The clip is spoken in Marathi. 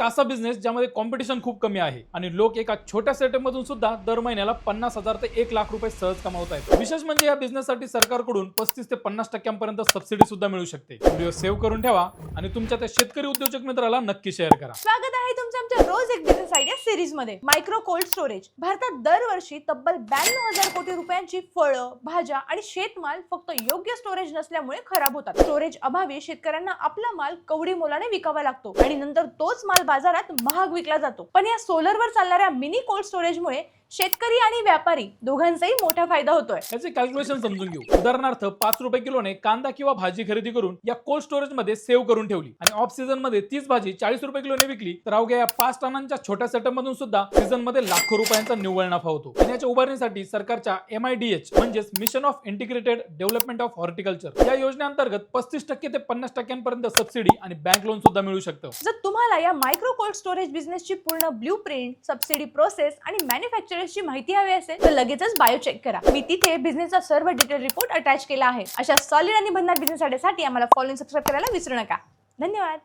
एक असा बिझनेस ज्यामध्ये कॉम्पिटिशन खूप कमी आहे आणि लोक एका छोट्या सेटअप मधून सुद्धा दर महिन्याला 50,000 ते 1,00,000 रुपये सहज कमावत आहेत। विशेष म्हणजे या बिझनेससाठी सरकारकडून 35 ते 50% सबसिडी सुद्धा मिळू शकते। व्हिडिओ सेव्ह करून ठेवा आणि तुमच्या त्या शेतकरी उद्योजक मित्राला नक्की शेअर करा। स्वागत आहे तुमचं आमच्या रोज एक बिझनेस आयडिया सिरीज मध्ये। मायक्रो कोल्ड स्टोरेज भारतात दरवर्षी तब्बल 92,000 कोटी रुपयांची फळं, भाज्या आणि शेतमाल फक्त योग्य स्टोरेज नसल्यामुळे खराब होतात। स्टोरेज अभावी शेतकऱ्यांना आपला माल कवडी मोलाने विकावा लागतो आणि नंतर तोच माल बाजारात महाग विकला जातो। पण या सोलरवर चालणाऱ्या मिनी कोल्ड स्टोरेजमुळे शेतकरी आणि व्यापारी दोघांचाही मोठा फायदा होतोय। याचे कॅल्क्युलेशन समजून घेऊ। उदाहरणार्थ 5 रुपये किलोने कांदा किंवा भाजी खरेदी करून या कोल्ड स्टोरेज मध्ये सेव्ह करून ठेवली आणि ऑफ सीझन मध्ये तीच भाजी 40 रुपये किलोने विकली तर अवघ्या या 5 टनांच्या छोट्या सेटअप मधून सुद्धा सीझन मध्ये लाखो रुपयांचा निव्वळ नफा होतो। आणि याच्या उभारणीसाठी सरकारच्या MIDH म्हणजेच mission of integrated development of horticulture या योजनेअंतर्गत 35% ते 50% सबसिडी आणि बँक लोन सुद्धा मिळू शकतं। जर तुम्हाला या मायक्रो कोल्ड स्टोरेज बिझनेसची पूर्ण ब्लूप्रिंट, सबसिडी प्रोसेस आणि मॅन्युफॅक्चर ची माहिती हवी असेल तर लगेचच बायो चेक करा। मी तिथे बिझनेसचा सर्व डिटेल रिपोर्ट अटॅच केला आहे। अशा सॉलिड आणि भन्नाट बिझनेस साठी आम्हाला फॉलोइंग सबस्क्राइब करायला विसरू नका। धन्यवाद।